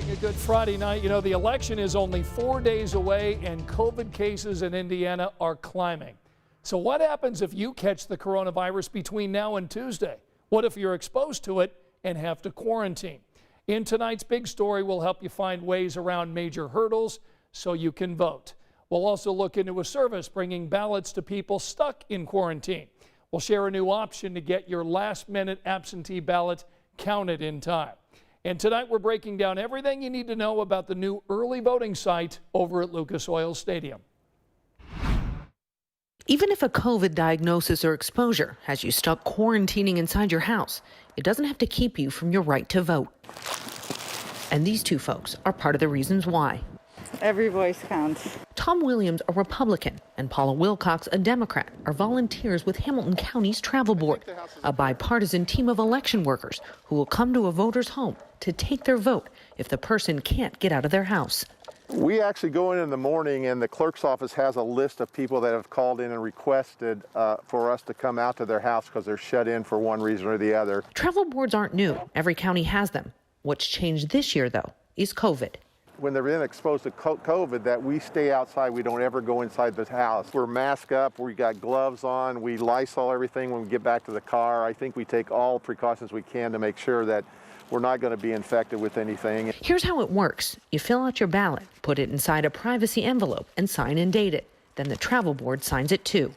Having a good Friday night. You know, the election is only 4 days away and COVID cases in Indiana are climbing. So what happens if you catch the coronavirus between now and Tuesday? What if you're exposed to it and have to quarantine? In tonight's big story, we'll help you find ways around major hurdles so you can vote. We'll also look into a service bringing ballots to people stuck in quarantine. We'll share a new option to get your last-minute absentee ballot counted in time. And tonight we're breaking down everything you need to know about the new early voting site over at Lucas Oil Stadium. Even if a COVID diagnosis or exposure has you stuck quarantining inside your house, it doesn't have to keep you from your right to vote. And these two folks are part of the reasons why. Every voice counts. Tom Williams, a Republican, and Paula Wilcox, a Democrat, are volunteers with Hamilton County's Travel Board, a bipartisan team of election workers who will come to a voter's home to take their vote if the person can't get out of their house. We actually go in the morning and the clerk's office has a list of people that have called in and requested for us to come out to their house because they're shut in for one reason or the other. Travel boards aren't new. Every county has them. What's changed this year, though, is COVID. When they're been exposed to COVID, that we stay outside. We don't ever go inside the house. We're masked up. We got gloves on. We Lysol everything when we get back to the car. I think we take all precautions we can to make sure that we're not going to be infected with anything. Here's how it works. You fill out your ballot, put it inside a privacy envelope, and sign and date it. Then the travel board signs it too.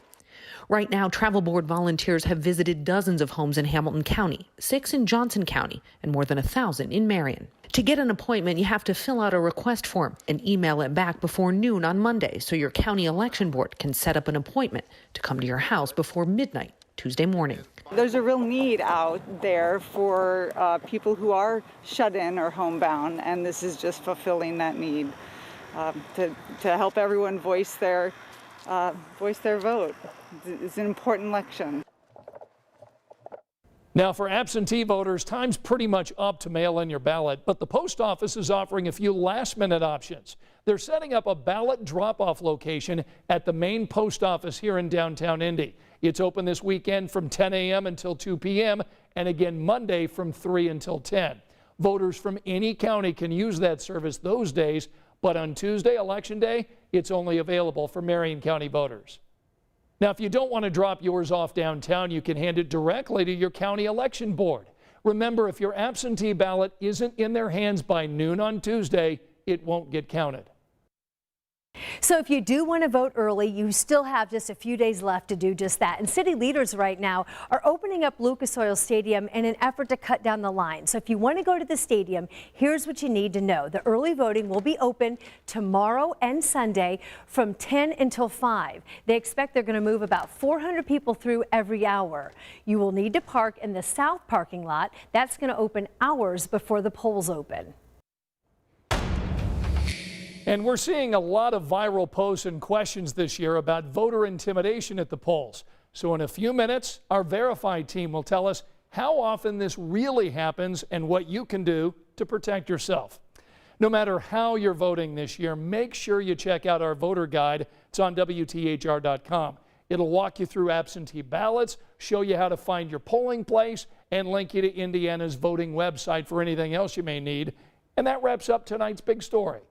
Right now, travel board volunteers have visited dozens of homes in Hamilton County, 6 in Johnson County, and more than 1,000 in Marion. To get an appointment, you have to fill out a request form and email it back before noon on Monday so your county election board can set up an appointment to come to your house before midnight Tuesday morning. There's a real need out there for people who are shut in or homebound, and this is just fulfilling that need to help everyone voice their vote. It's an important election. Now, for absentee voters, time's pretty much up to mail in your ballot, but the post office is offering a few last-minute options. They're setting up a ballot drop-off location at the main post office here in downtown Indy. It's open this weekend from 10 a.m. until 2 p.m. and again Monday from 3 until 10. Voters from any county can use that service those days, but on Tuesday, Election Day, it's only available for Marion County voters. Now, if you don't want to drop yours off downtown, you can hand it directly to your county election board. Remember, if your absentee ballot isn't in their hands by noon on Tuesday, it won't get counted. So if you do want to vote early, you still have just a few days left to do just that. And city leaders right now are opening up Lucas Oil Stadium in an effort to cut down the line. So if you want to go to the stadium, here's what you need to know. The early voting will be open tomorrow and Sunday from 10 until 5. They expect they're going to move about 400 people through every hour. You will need to park in the south parking lot. That's going to open hours before the polls open. And we're seeing a lot of viral posts and questions this year about voter intimidation at the polls. So in a few minutes, our Verified team will tell us how often this really happens and what you can do to protect yourself. No matter how you're voting this year, make sure you check out our voter guide. It's on WTHR.com. It'll walk you through absentee ballots, show you how to find your polling place, and link you to Indiana's voting website for anything else you may need. And that wraps up tonight's big story.